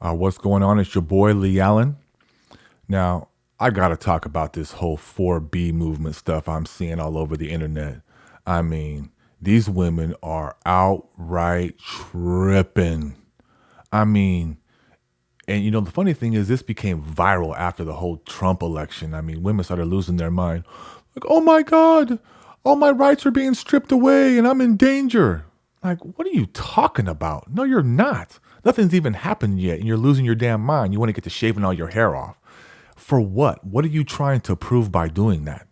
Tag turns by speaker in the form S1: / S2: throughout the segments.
S1: What's going on? It's your boy Lee Allen. Now, I gotta talk about this whole 4B movement stuff I'm seeing all over the internet. I mean, these women are outright tripping. I mean, and the funny thing is, this became viral after the whole Trump election. I mean, women started losing their mind. Like, oh my God, all my rights are being stripped away and I'm in danger. Like, what are you talking about? No, you're not. Nothing's even happened yet and you're losing your damn mind. You want to get to shaving all your hair off. For what? What are you trying to prove by doing that?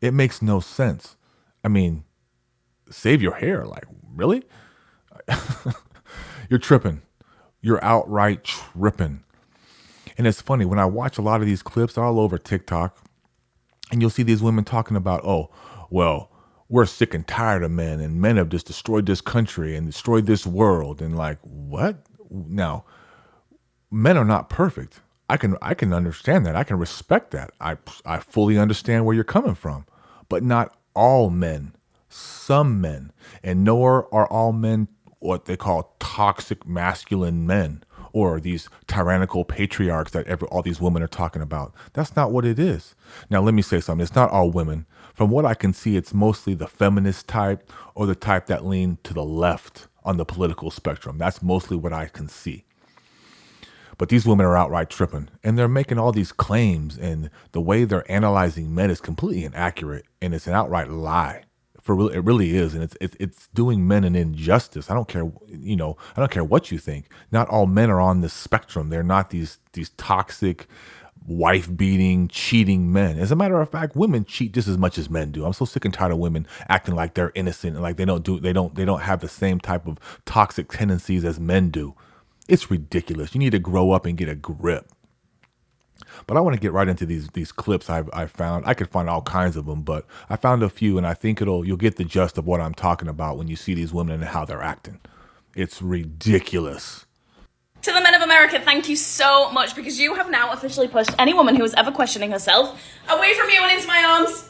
S1: It makes no sense. I mean, save your hair. Like, really? You're tripping. You're outright tripping. And it's funny, when I watch a lot of these clips all over TikTok, and you'll see these women talking about, oh, well, we're sick and tired of men, and men have just destroyed this country and destroyed this world. And like, what? Now, men are not perfect. I can understand that. I can respect that. I fully understand where you're coming from. But not all men. Some men. And nor are all men what they call toxic masculine men or these tyrannical patriarchs that all these women are talking about. That's not what it is. Now, let me say something. It's not all women. From what I can see, it's mostly the feminist type or the type that lean to the left on the political spectrum. That's mostly what I can see. But these women are outright tripping and they're making all these claims, and the way they're analyzing men is completely inaccurate and it's an outright lie. For real, it really is, and it's doing men an injustice. I don't care, I don't care what you think. Not all men are on the spectrum. They're not these toxic, wife beating, cheating men. As a matter of fact, women cheat just as much as men do. I'm so sick and tired of women acting like they're innocent and like they don't have the same type of toxic tendencies as men do. It's ridiculous. You need to grow up and get a grip. But I want to get right into these clips I've found. I could find all kinds of them, but I found a few, and I think you'll get the gist of what I'm talking about when you see these women and how they're acting. It's ridiculous.
S2: To the men of America, thank you so much, because you have now officially pushed any woman who is ever questioning herself away from you and into my arms.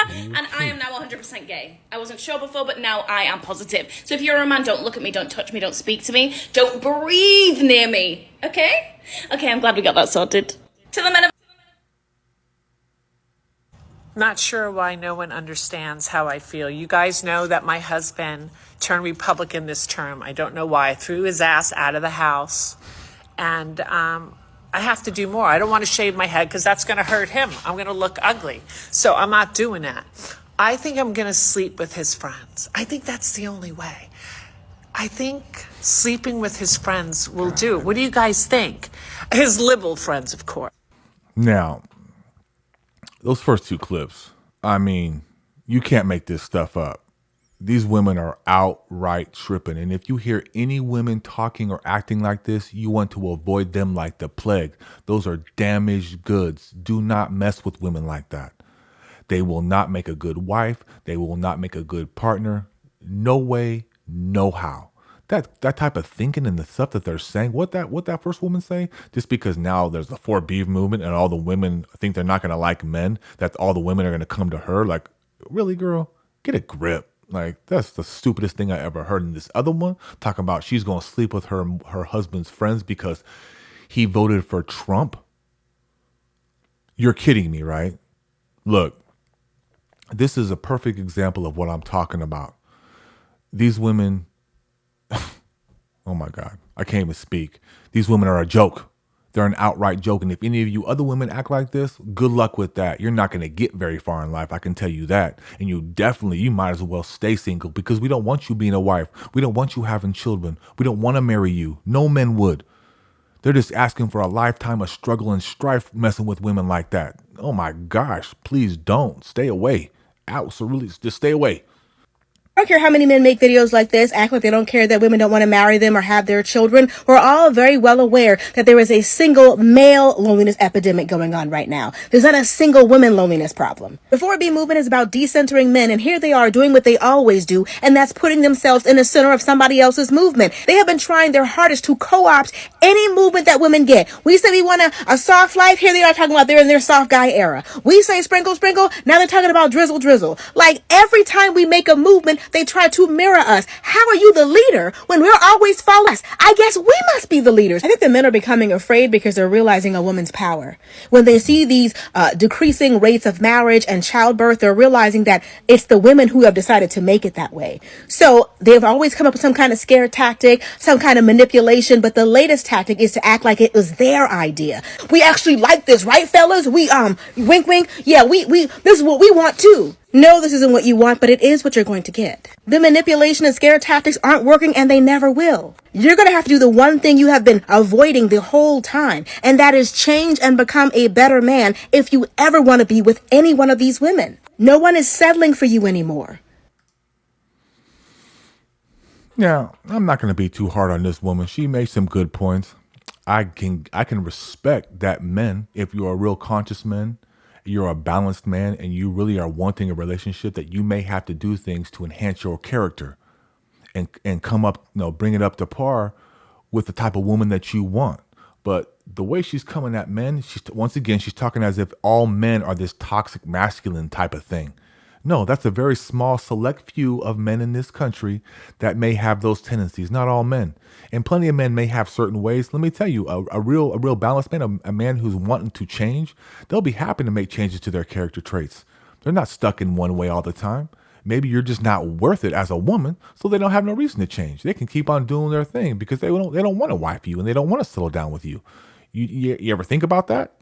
S2: And I am now 100% gay. I wasn't sure before, but now I am positive. So if you're a man, don't look at me, don't touch me, don't speak to me, don't breathe near me. Okay? Okay, I'm glad we got that sorted. To the men of...
S3: Not sure why no one understands how I feel. You guys know that my husband turned Republican this term. I don't know why. I threw his ass out of the house. And I have to do more. I don't want to shave my head because that's going to hurt him. I'm going to look ugly. So I'm not doing that. I think I'm going to sleep with his friends. I think that's the only way. I think sleeping with his friends will do. What do you guys think? His liberal friends, of course.
S1: Now, those first two clips, I mean, you can't make this stuff up. These women are outright tripping. And if you hear any women talking or acting like this, you want to avoid them like the plague. Those are damaged goods. Do not mess with women like that. They will not make a good wife. They will not make a good partner. No way, no how. That type of thinking and the stuff that they're saying, what that first woman say, just because now there's the 4B movement and all the women think they're not going to like men, that all the women are going to come to her. Like, really, girl, get a grip. Like, that's the stupidest thing I ever heard. And this other one talking about she's going to sleep with her husband's friends because he voted for Trump. You're kidding me, right? Look, this is a perfect example of what I'm talking about. These women, oh my God, I can't even speak. These women are a joke. They're an outright joke. And if any of you other women act like this, good luck with that. You're not going to get very far in life. I can tell you that. And you might as well stay single, because we don't want you being a wife. We don't want you having children. We don't want to marry you. No men would. They're just asking for a lifetime of struggle and strife messing with women like that. Oh my gosh, please don't. Stay away. Out. So really, just stay away.
S4: I don't care how many men make videos like this, act like they don't care that women don't want to marry them or have their children. We're all very well aware that there is a single male loneliness epidemic going on right now. There's not a single women loneliness problem. The 4B movement is about decentering men, and here they are doing what they always do, and that's putting themselves in the center of somebody else's movement. They have been trying their hardest to co-opt any movement that women get. We say we want a soft life, here they are talking about they're in their soft guy era. We say sprinkle, sprinkle, now they're talking about drizzle, drizzle. Like, every time we make a movement, They try to mirror us. How are you the leader when we're always following us? I guess we must be the leaders. I think the men are becoming afraid because they're realizing a woman's power. When they see these decreasing rates of marriage and childbirth, they're realizing that it's the women who have decided to make it that way. So they've always come up with some kind of scare tactic, some kind of manipulation, but the latest tactic is to act like it was their idea. We actually like this, right, fellas? We wink wink. Yeah, we this is what we want too. No, this isn't what you want, but it is what you're going to get. The manipulation and scare tactics aren't working, and they never will. You're going to have to do the one thing you have been avoiding the whole time, and that is change and become a better man if you ever want to be with any one of these women. No one is settling for you anymore.
S1: Now, I'm not going to be too hard on this woman. She makes some good points. I can respect that men, if you're a real conscious man, you're a balanced man, and you really are wanting a relationship, that you may have to do things to enhance your character and come up, bring it up to par with the type of woman that you want. But the way she's coming at men, she's talking as if all men are this toxic masculine type of thing. No, that's a very small select few of men in this country that may have those tendencies. Not all men, and plenty of men may have certain ways. Let me tell you, a real balanced man, a man who's wanting to change, they'll be happy to make changes to their character traits. They're not stuck in one way all the time. Maybe you're just not worth it as a woman, so they don't have no reason to change. They can keep on doing their thing because they don't want to wife you and they don't want to settle down with you. You ever think about that?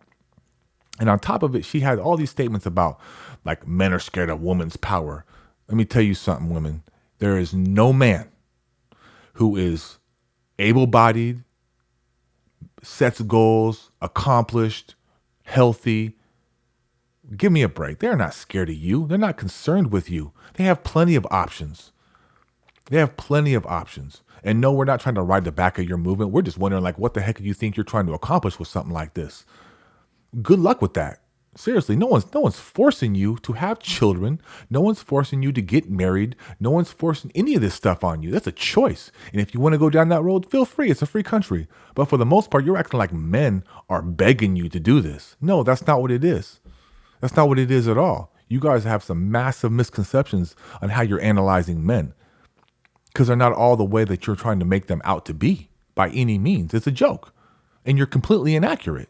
S1: And on top of it, she had all these statements about like men are scared of women's power. Let me tell you something, women. There is no man who is able-bodied, sets goals, accomplished, healthy. Give me a break. They're not scared of you. They're not concerned with you. They have plenty of options. And no, we're not trying to ride the back of your movement. We're just wondering, like, what the heck do you think you're trying to accomplish with something like this? Good luck with that. Seriously, no one's forcing you to have children. No one's forcing you to get married. No one's forcing any of this stuff on you. That's a choice. And if you want to go down that road, feel free. It's a free country. But for the most part, you're acting like men are begging you to do this. No, that's not what it is. That's not what it is at all. You guys have some massive misconceptions on how you're analyzing men, because they're not all the way that you're trying to make them out to be by any means. It's a joke, and you're completely inaccurate.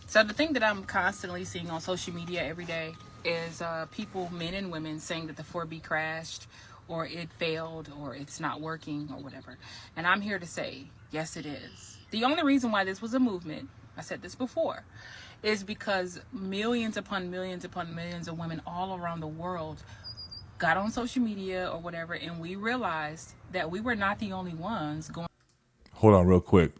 S5: So the thing that I'm constantly seeing on social media every day is people, men and women, saying that the 4B crashed or it failed or it's not working or whatever. And I'm here to say, yes, it is. The only reason why this was a movement, I said this before, is because millions upon millions upon millions of women all around the world got on social media or whatever, and we realized that we were not the only ones going.
S1: Hold on real quick.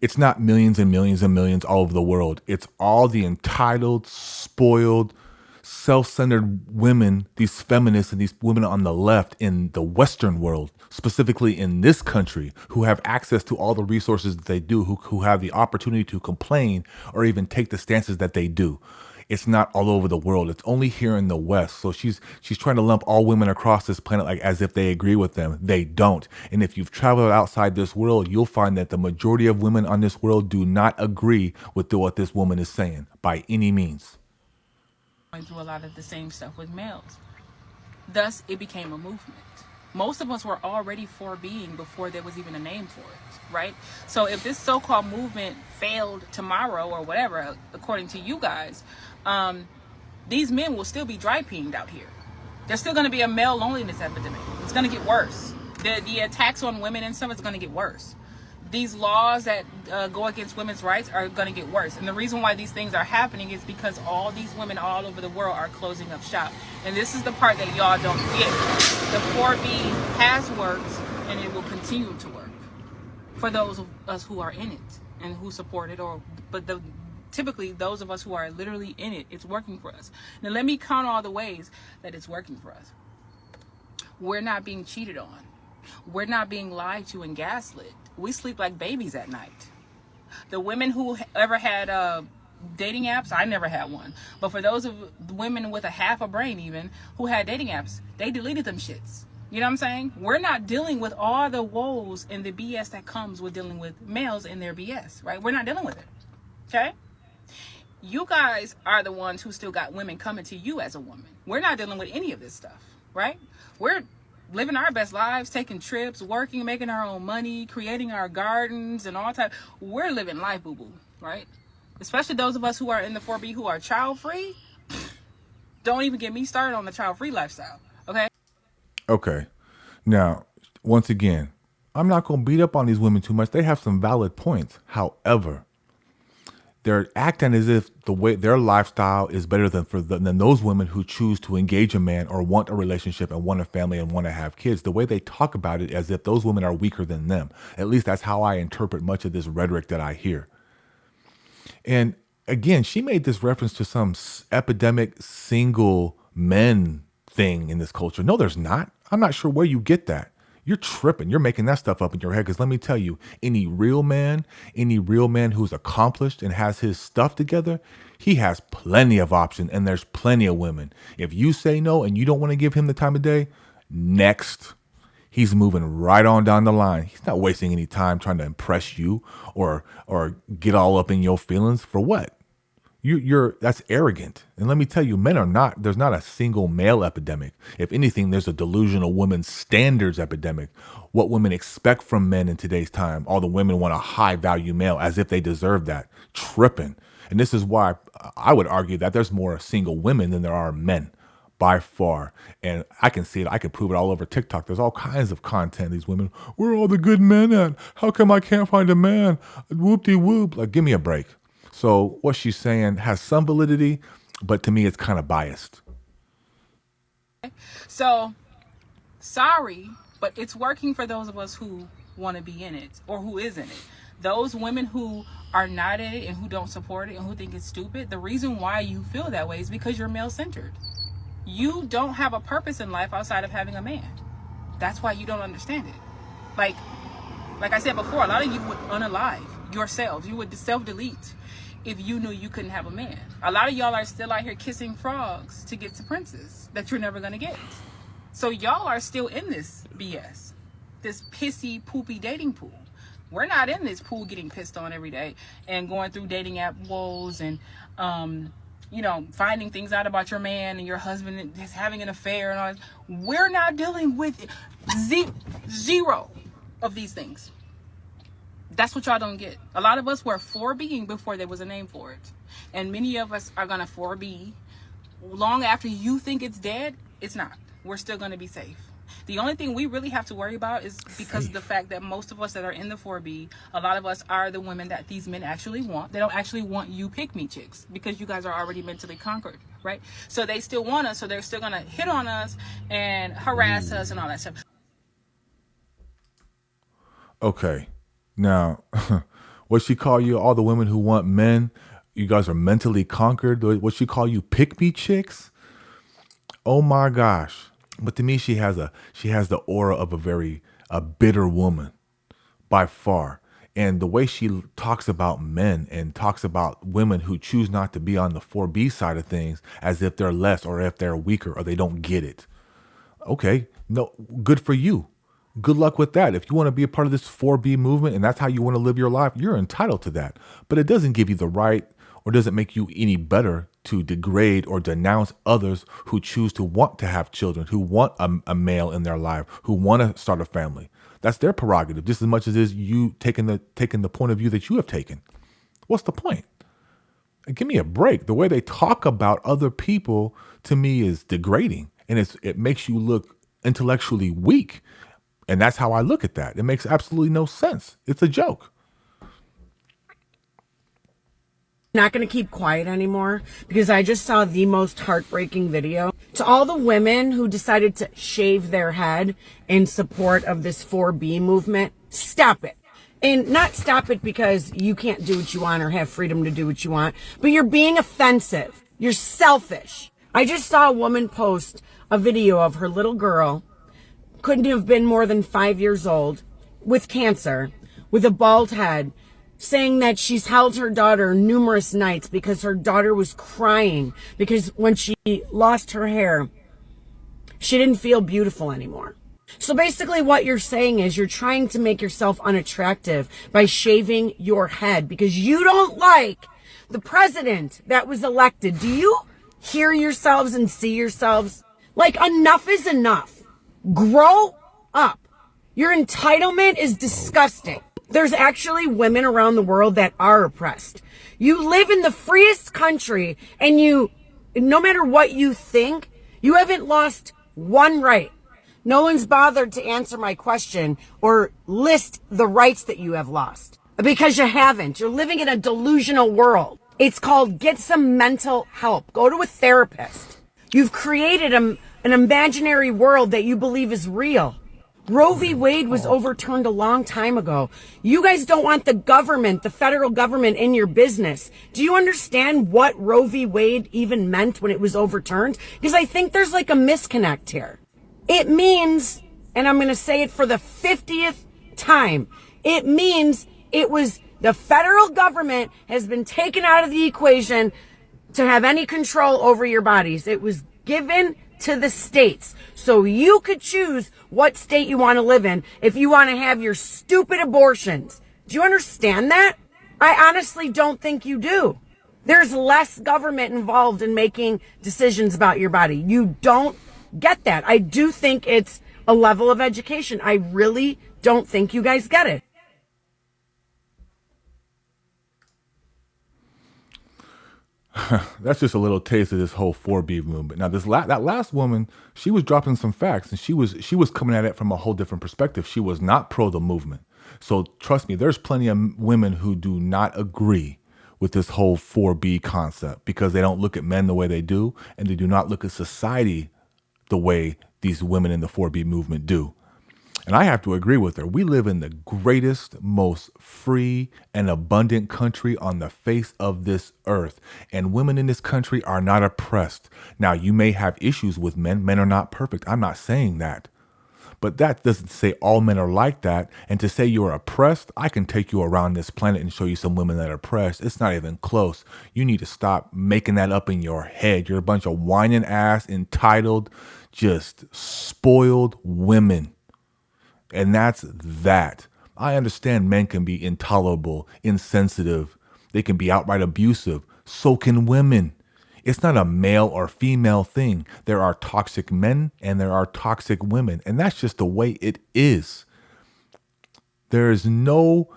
S1: It's not millions and millions and millions all over the world. It's all the entitled, spoiled, self-centered women, these feminists and these women on the left in the Western world, specifically in this country, who have access to all the resources that they do, who have the opportunity to complain or even take the stances that they do. It's not all over the world. It's only here in the West. So she's trying to lump all women across this planet like as if they agree with them. They don't. And if you've traveled outside this world, you'll find that the majority of women on this world do not agree with what this woman is saying by any means.
S5: Going through a lot of the same stuff with males. Thus, it became a movement. Most of us were already for being before there was even a name for it, right? So if this so-called movement failed tomorrow or whatever, according to you guys, these men will still be dry peeing out here. There's still going to be a male loneliness epidemic. It's going to get worse. The attacks on women and stuff is going to get worse. These laws that go against women's rights are going to get worse. And the reason why these things are happening is because all these women all over the world are closing up shop. And this is the part that y'all don't get. The 4B has worked, and it will continue to work for those of us who are in it and who support it. Typically, those of us who are literally in it, it's working for us. Now, let me count all the ways that it's working for us. We're not being cheated on. We're not being lied to and gaslit. We sleep like babies at night. The women who ever had dating apps, I never had one. But for those of the women with a half a brain even who had dating apps, they deleted them shits. You know what I'm saying? We're not dealing with all the woes and the BS that comes with dealing with males and their BS, right? We're not dealing with it. Okay? You guys are the ones who still got women coming to you as a woman. We're not dealing with any of this stuff, right? We're living our best lives, taking trips, working, making our own money, creating our gardens and all type. We're living life, boo-boo, right? Especially those of us who are in the 4B who are child-free. Don't even get me started on the child-free lifestyle, okay?
S1: Okay. Now, once again, I'm not going to beat up on these women too much. They have some valid points. However, they're acting as if the way their lifestyle is better than those women who choose to engage a man or want a relationship and want a family and want to have kids. The way they talk about it as if those women are weaker than them. At least that's how I interpret much of this rhetoric that I hear. And again, she made this reference to some epidemic single men thing in this culture. No, there's not. I'm not sure where you get that. You're tripping. You're making that stuff up in your head. Because let me tell you, any real man who's accomplished and has his stuff together, he has plenty of options and there's plenty of women. If you say no and you don't want to give him the time of day, next. He's moving right on down the line. He's not wasting any time trying to impress you or get all up in your feelings for what? You're that's arrogant. And let me tell you, there's not a single male epidemic. If anything, there's a delusional women's standards epidemic. What women expect from men in today's time. All the women want a high value male as if they deserve that. Tripping. And this is why I would argue that there's more single women than there are men by far. And I can see it. I can prove it all over TikTok. There's all kinds of content. These women, where are all the good men at? How come I can't find a man? Whoop-de-whoop. Like, give me a break. So what she's saying has some validity, but to me, it's kind of biased.
S5: So, sorry, but it's working for those of us who want to be in it or who is in it. Those women who are not in it and who don't support it and who think it's stupid, the reason why you feel that way is because you're male-centered. You don't have a purpose in life outside of having a man. That's why you don't understand it. Like I said before, a lot of you would unalive yourselves. You would self-delete if you knew you couldn't have a man. A lot of y'all are still out here kissing frogs to get to princes that you're never going to get. So y'all are still in this BS, this pissy, poopy dating pool. We're not in this pool getting pissed on every day and going through dating app woes and, finding things out about your man and your husband is having an affair and all that. We're not dealing with zero of these things. That's what y'all don't get. A lot of us were 4Bing before there was a name for it. And many of us are going to 4B. Long after you think it's dead, it's not. We're still going to be safe. The only thing we really have to worry about is because of the fact that most of us that are in the 4B, a lot of us are the women that these men actually want. They don't actually want you pick-me chicks because you guys are already mentally conquered, right? So they still want us, so they're still going to hit on us and harass us and all that stuff.
S1: Okay. Now, what she call you, all the women who want men, you guys are mentally conquered. What she call you, pick me chicks? Oh my gosh. But to me, she has the aura of a bitter woman by far. And the way she talks about men and talks about women who choose not to be on the 4B side of things as if they're less or if they're weaker or they don't get it. Okay, no, good for you. Good luck with that. If you want to be a part of this 4B movement and that's how you want to live your life, you're entitled to that. But it doesn't give you the right or doesn't make you any better to degrade or denounce others who choose to want to have children, who want a male in their life, who want to start a family. That's their prerogative, just as much as it is you taking the point of view that you have taken. What's the point? Give me a break. The way they talk about other people to me is degrading, and it makes you look intellectually weak. And that's how I look at that. It makes absolutely no sense. It's a joke.
S6: Not going to keep quiet anymore because I just saw the most heartbreaking video. To all the women who decided to shave their head in support of this 4B movement, stop it. And not stop it because you can't do what you want or have freedom to do what you want, but you're being offensive. You're selfish. I just saw a woman post a video of her little girl, couldn't have been more than 5 years old, with cancer, with a bald head, saying that she's held her daughter numerous nights because her daughter was crying because when she lost her hair, she didn't feel beautiful anymore. So basically what you're saying is you're trying to make yourself unattractive by shaving your head because you don't like the president that was elected. Do you hear yourselves and see yourselves? Like, enough is enough. Grow up. Your entitlement is disgusting. There's actually women around the world that are oppressed. You live in the freest country, and no matter what you think, you haven't lost one right. No one's bothered to answer my question or list the rights that you have lost, because you haven't. You're living in a delusional world. It's called get some mental help. Go to a therapist. You've created an imaginary world that you believe is real. Roe v. Wade was overturned a long time ago. You guys don't want the government, the federal government, in your business. Do you understand what Roe v. Wade even meant when it was overturned? Because I think there's like a misconnect here. It means, and I'm going to say it for the 50th time, it means it was the federal government has been taken out of the equation to have any control over your bodies. It was given to the states so you could choose what state you want to live in if you want to have your stupid abortions. Do you understand that? I honestly don't think you do. There's less government involved in making decisions about your body. You don't get that. I do think it's a level of education. I really don't think you guys get it.
S1: That's just a little taste of this whole 4B movement. Now, that last woman, she was dropping some facts, and she was coming at it from a whole different perspective. She was not pro the movement. So trust me, there's plenty of women who do not agree with this whole 4B concept because they don't look at men the way they do, and they do not look at society the way these women in the 4B movement do. And I have to agree with her. We live in the greatest, most free and abundant country on the face of this earth. And women in this country are not oppressed. Now, you may have issues with men. Men are not perfect. I'm not saying that. But that doesn't say all men are like that. And to say you're oppressed, I can take you around this planet and show you some women that are oppressed. It's not even close. You need to stop making that up in your head. You're a bunch of whining ass, entitled, just spoiled women. And that's that. I understand men can be intolerable, insensitive. They can be outright abusive. So can women. It's not a male or female thing. There are toxic men and there are toxic women. And that's just the way it is. There's no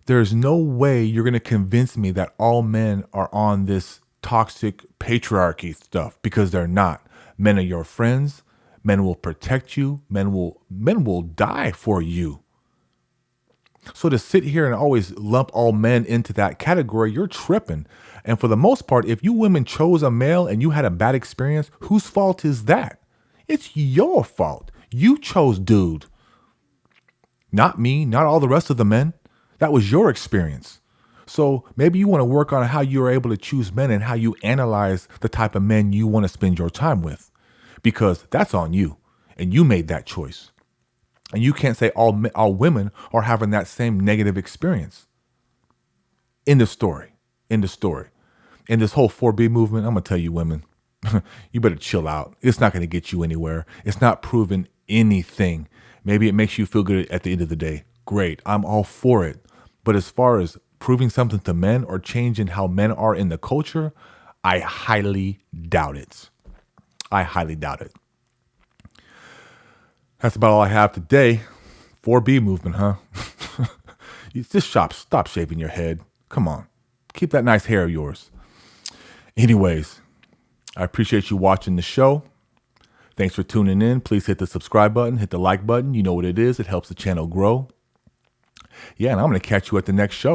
S1: way you're going to convince me that all men are on this toxic patriarchy stuff, because they're not. Men are your friends. Men will protect you. Men will die for you. So to sit here and always lump all men into that category, you're tripping. And for the most part, if you women chose a male and you had a bad experience, whose fault is that? It's your fault. You chose dude. Not me, not all the rest of the men. That was your experience. So maybe you want to work on how you're able to choose men and how you analyze the type of men you want to spend your time with. Because that's on you, and you made that choice. And you can't say all women are having that same negative experience. In the story. In this whole 4B movement, I'm going to tell you women, you better chill out. It's not going to get you anywhere. It's not proving anything. Maybe it makes you feel good at the end of the day. Great, I'm all for it. But as far as proving something to men or changing how men are in the culture, I highly doubt it. I highly doubt it. That's about all I have today. 4B movement, huh? You just stop shaving your head. Come on. Keep that nice hair of yours. Anyways, I appreciate you watching the show. Thanks for tuning in. Please hit the subscribe button, hit the like button. You know what it is. It helps the channel grow. Yeah, and I'm going to catch you at the next show.